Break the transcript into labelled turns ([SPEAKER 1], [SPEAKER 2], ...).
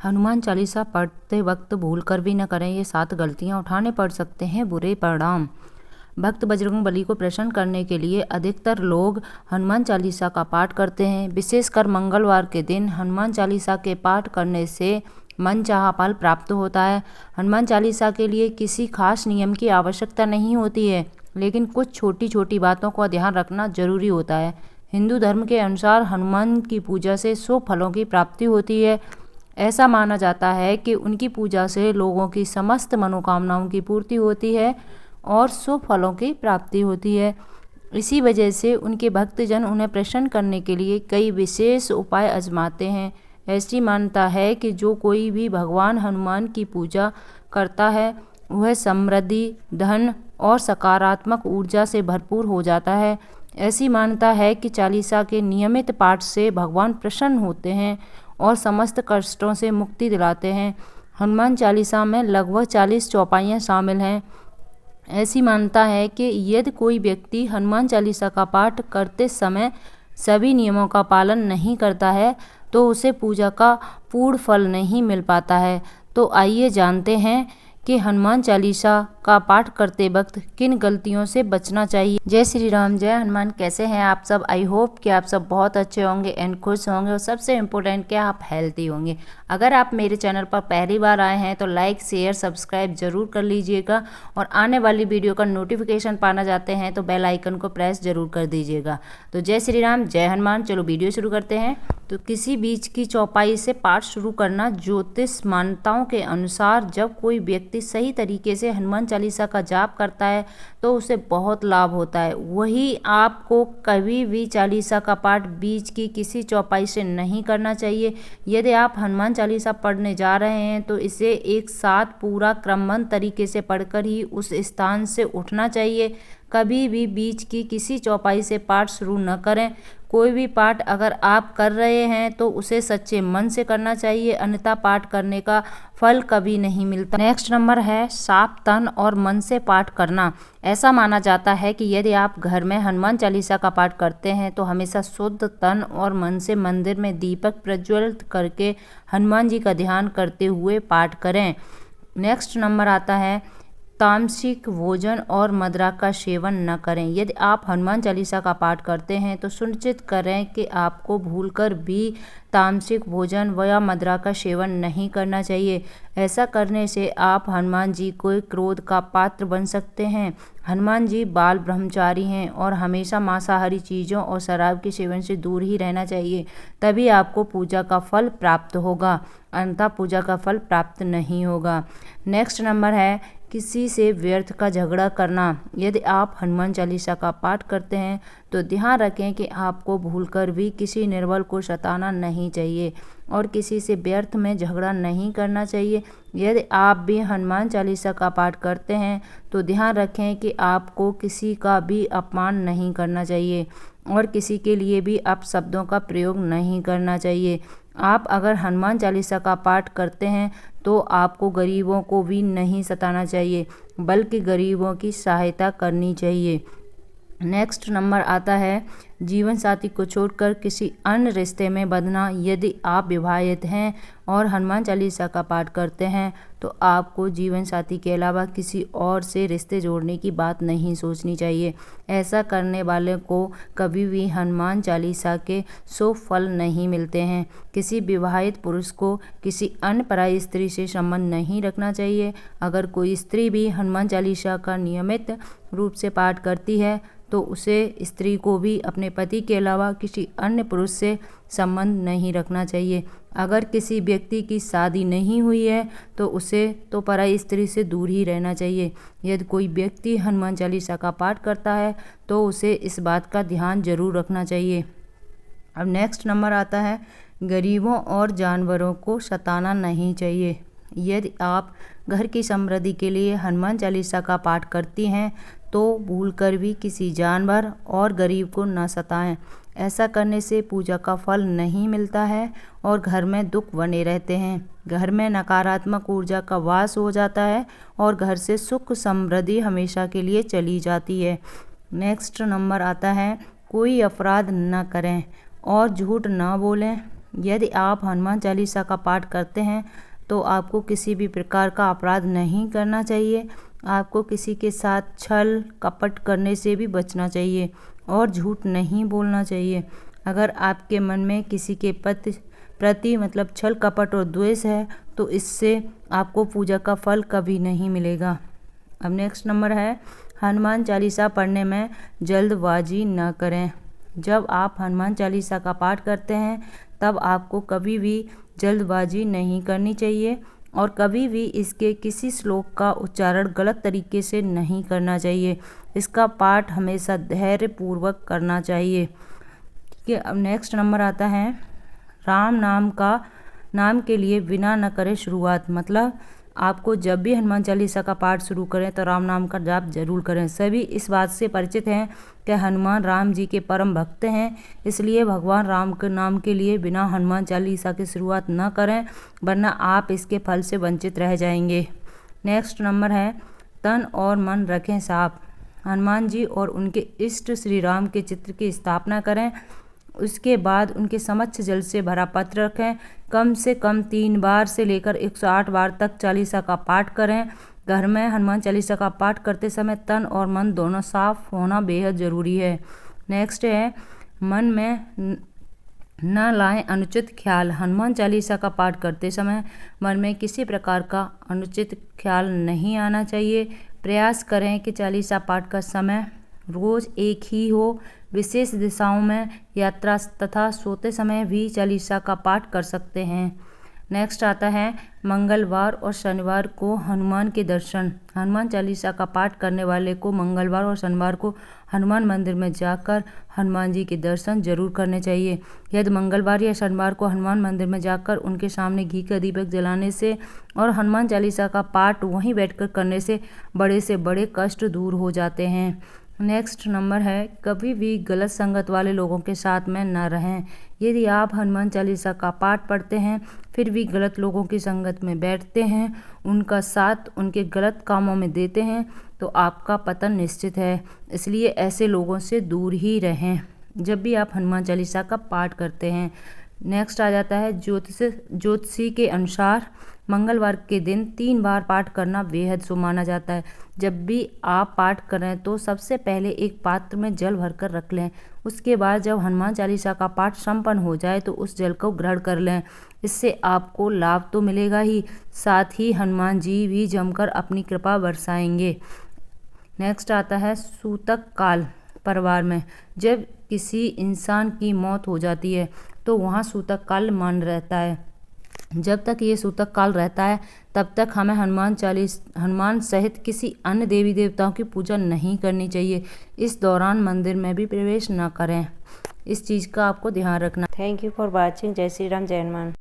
[SPEAKER 1] हनुमान चालीसा पढ़ते वक्त भूल कर भी न करें, ये 7 गलतियां उठाने पड़ सकते हैं बुरे परिणाम। भक्त बजरंगबली को प्रसन्न करने के लिए अधिकतर लोग हनुमान चालीसा का पाठ करते हैं। विशेषकर मंगलवार के दिन हनुमान चालीसा के पाठ करने से मनचाहा फल प्राप्त होता है। हनुमान चालीसा के लिए किसी खास नियम की आवश्यकता नहीं होती है, लेकिन कुछ छोटी छोटी बातों का ध्यान रखना जरूरी होता है। हिंदू धर्म के अनुसार हनुमान की पूजा से शुभ फलों की प्राप्ति होती है। ऐसा माना जाता है कि उनकी पूजा से लोगों की समस्त मनोकामनाओं की पूर्ति होती है और शुभ फलों की प्राप्ति होती है। इसी वजह से उनके भक्तजन उन्हें प्रसन्न करने के लिए कई विशेष उपाय आजमाते हैं। ऐसी मान्यता है कि जो कोई भी भगवान हनुमान की पूजा करता है वह समृद्धि, धन और सकारात्मक ऊर्जा से भरपूर हो जाता है। ऐसी मान्यता है कि चालीसा के नियमित पाठ से भगवान प्रसन्न होते हैं और समस्त कष्टों से मुक्ति दिलाते हैं। हनुमान चालीसा में लगभग 40 चौपाइयाँ शामिल हैं। ऐसी मान्यता है कि यदि कोई व्यक्ति हनुमान चालीसा का पाठ करते समय सभी नियमों का पालन नहीं करता है तो उसे पूजा का पूर्ण फल नहीं मिल पाता है। तो आइए जानते हैं कि हनुमान चालीसा का पाठ करते वक्त किन गलतियों से बचना चाहिए। जय श्री राम, जय हनुमान। कैसे हैं आप सब? आई होप कि आप सब बहुत अच्छे होंगे एंड खुश होंगे और सबसे इम्पोर्टेंट कि आप हेल्थी होंगे। अगर आप मेरे चैनल पर पहली बार आए हैं तो लाइक, शेयर, सब्सक्राइब जरूर कर लीजिएगा और आने वाली वीडियो का नोटिफिकेशन पाना चाहते हैं तो बेल आइकन को प्रेस जरूर कर दीजिएगा। तो जय श्री राम, जय हनुमान। चलो वीडियो शुरू करते हैं। तो किसी बीच की चौपाई से पाठ शुरू करना। ज्योतिष मान्यताओं के अनुसार जब कोई व्यक्ति सही तरीके से हनुमान चालीसा का जाप करता है तो उसे बहुत लाभ होता है। वही आपको कभी भी चालीसा का पाठ बीच की किसी चौपाई से नहीं करना चाहिए। यदि आप हनुमान चालीसा पढ़ने जा रहे हैं तो इसे एक साथ पूरा क्रमबद्ध तरीके से पढ़कर ही उस स्थान से उठना चाहिए। कभी भी बीच की किसी चौपाई से पाठ शुरू न करें। कोई भी पाठ अगर आप कर रहे हैं तो उसे सच्चे मन से करना चाहिए, अन्यथा पाठ करने का फल कभी नहीं मिलता। नेक्स्ट नंबर है साफ तन और मन से पाठ करना। ऐसा माना जाता है कि यदि आप घर में हनुमान चालीसा का पाठ करते हैं तो हमेशा शुद्ध तन और मन से मंदिर में दीपक प्रज्वलित करके हनुमान जी का ध्यान करते हुए पाठ करें। नेक्स्ट नंबर आता है तामसिक भोजन और मदिरा का सेवन न करें। यदि आप हनुमान चालीसा का पाठ करते हैं तो सुनिश्चित करें कि आपको भूलकर भी तामसिक भोजन या मदिरा का सेवन नहीं करना चाहिए। ऐसा करने से आप हनुमान जी को क्रोध का पात्र बन सकते हैं। हनुमान जी बाल ब्रह्मचारी हैं और हमेशा मांसाहारी चीज़ों और शराब के सेवन से दूर ही रहना चाहिए, तभी आपको पूजा का फल प्राप्त होगा, अन्यथा पूजा का फल प्राप्त नहीं होगा। नेक्स्ट नंबर है किसी से व्यर्थ का झगड़ा करना। यदि आप हनुमान चालीसा का पाठ करते हैं तो ध्यान रखें कि आपको भूलकर भी किसी निर्बल को सताना नहीं चाहिए और किसी से व्यर्थ में झगड़ा नहीं करना चाहिए। यदि आप भी हनुमान चालीसा का पाठ करते हैं तो ध्यान रखें कि आपको किसी का भी अपमान नहीं करना चाहिए और किसी के लिए भी अपशब्दों का प्रयोग नहीं करना चाहिए। आप अगर हनुमान चालीसा का पाठ करते हैं तो आपको गरीबों को भी नहीं सताना चाहिए, बल्कि गरीबों की सहायता करनी चाहिए। नेक्स्ट नंबर आता है जीवन साथी को छोड़कर किसी अन्य रिश्ते में बंधना। यदि आप विवाहित हैं और हनुमान चालीसा का पाठ करते हैं तो आपको जीवन साथी के अलावा किसी और से रिश्ते जोड़ने की बात नहीं सोचनी चाहिए। ऐसा करने वाले को कभी भी हनुमान चालीसा के शुभ फल नहीं मिलते हैं। किसी विवाहित पुरुष को किसी अन्य पराई स्त्री से संबंध नहीं रखना चाहिए। अगर कोई स्त्री भी हनुमान चालीसा का नियमित रूप से पाठ करती है तो उसे स्त्री को भी अपने पति के अलावा किसी अन्य पुरुष से संबंध नहीं रखना चाहिए। अगर किसी व्यक्ति की शादी नहीं हुई है तो उसे तो पराई स्त्री से दूर ही रहना चाहिए। यदि कोई व्यक्ति हनुमान चालीसा का पाठ करता है तो उसे इस बात का ध्यान जरूर रखना चाहिए। अब नेक्स्ट नंबर आता है गरीबों और जानवरों को सताना नहीं चाहिए। यदि आप घर की समृद्धि के लिए हनुमान चालीसा का पाठ करती हैं तो भूलकर भी किसी जानवर और गरीब को न सताएं। ऐसा करने से पूजा का फल नहीं मिलता है और घर में दुख बने रहते हैं। घर में नकारात्मक ऊर्जा का वास हो जाता है और घर से सुख समृद्धि हमेशा के लिए चली जाती है। नेक्स्ट नंबर आता है कोई अपराध न करें और झूठ न बोलें। यदि आप हनुमान चालीसा का पाठ करते हैं तो आपको किसी भी प्रकार का अपराध नहीं करना चाहिए। आपको किसी के साथ छल कपट करने से भी बचना चाहिए और झूठ नहीं बोलना चाहिए। अगर आपके मन में किसी के प्रति मतलब छल कपट और द्वेष है तो इससे आपको पूजा का फल कभी नहीं मिलेगा। अब नेक्स्ट नंबर है, हनुमान चालीसा पढ़ने में जल्दबाजी न करें। जब आप हनुमान चालीसा का पाठ करते हैं तब आपको कभी भी जल्दबाजी नहीं करनी चाहिए और कभी भी इसके किसी श्लोक का उच्चारण गलत तरीके से नहीं करना चाहिए। इसका पाठ हमेशा धैर्यपूर्वक करना चाहिए। ठीक है, अब नेक्स्ट नंबर आता है, राम नाम के लिए बिना न करें शुरुआत। मतलब आपको जब भी हनुमान चालीसा का पाठ शुरू करें तो राम नाम का जाप जरूर करें। सभी इस बात से परिचित हैं कि हनुमान राम जी के परम भक्त हैं, इसलिए भगवान राम के नाम के लिए बिना हनुमान चालीसा की शुरुआत न करें, वरना आप इसके फल से वंचित रह जाएंगे। नेक्स्ट नंबर है, तन और मन रखें साफ। हनुमान जी और उनके इष्ट श्री राम के चित्र की स्थापना करें। उसके बाद उनके समक्ष जल से भरा पत्र रखें। कम से कम 3 बार से लेकर 108 बार तक चालीसा का पाठ करें। घर में हनुमान चालीसा का पाठ करते समय तन और मन दोनों साफ होना बेहद ज़रूरी है। नेक्स्ट है, मन में न लाएं अनुचित ख्याल। हनुमान चालीसा का पाठ करते समय मन में किसी प्रकार का अनुचित ख्याल नहीं आना चाहिए। प्रयास करें कि चालीसा पाठ का समय रोज़ एक ही हो। विशेष दिशाओं में यात्रा तथा सोते समय भी चालीसा का पाठ कर सकते हैं। नेक्स्ट आता है, मंगलवार और शनिवार को हनुमान के दर्शन। हनुमान चालीसा का पाठ करने वाले को मंगलवार और शनिवार को हनुमान मंदिर में जाकर हनुमान जी के दर्शन जरूर करने चाहिए। यदि मंगलवार या शनिवार को हनुमान मंदिर में जाकर उनके सामने घी का दीपक जलाने से और हनुमान चालीसा का पाठ वहीं बैठकर करने से बड़े कष्ट दूर हो जाते हैं। नेक्स्ट नंबर है, कभी भी गलत संगत वाले लोगों के साथ में न रहें। यदि आप हनुमान चालीसा का पाठ पढ़ते हैं फिर भी गलत लोगों की संगत में बैठते हैं, उनका साथ उनके गलत कामों में देते हैं तो आपका पतन निश्चित है। इसलिए ऐसे लोगों से दूर ही रहें जब भी आप हनुमान चालीसा का पाठ करते हैं। नेक्स्ट आ जाता है, ज्योतिषी के अनुसार मंगलवार के दिन 3 बार पाठ करना बेहद शुभ माना जाता है। जब भी आप पाठ करें तो सबसे पहले एक पात्र में जल भरकर रख लें। उसके बाद जब हनुमान चालीसा का पाठ संपन्न हो जाए तो उस जल को ग्रहण कर लें। इससे आपको लाभ तो मिलेगा ही, साथ ही हनुमान जी भी जमकर अपनी कृपा बरसाएंगे। नेक्स्ट आता है, सूतक काल। परिवार में जब किसी इंसान की मौत हो जाती है तो वहाँ सूतक काल मान रहता है। जब तक ये सूतक काल रहता है तब तक हमें हनुमान सहित किसी अन्य देवी देवताओं की पूजा नहीं करनी चाहिए। इस दौरान मंदिर में भी प्रवेश न करें। इस चीज़ का आपको ध्यान रखना। Thank you for watching. जय श्री राम, जय हनुमान।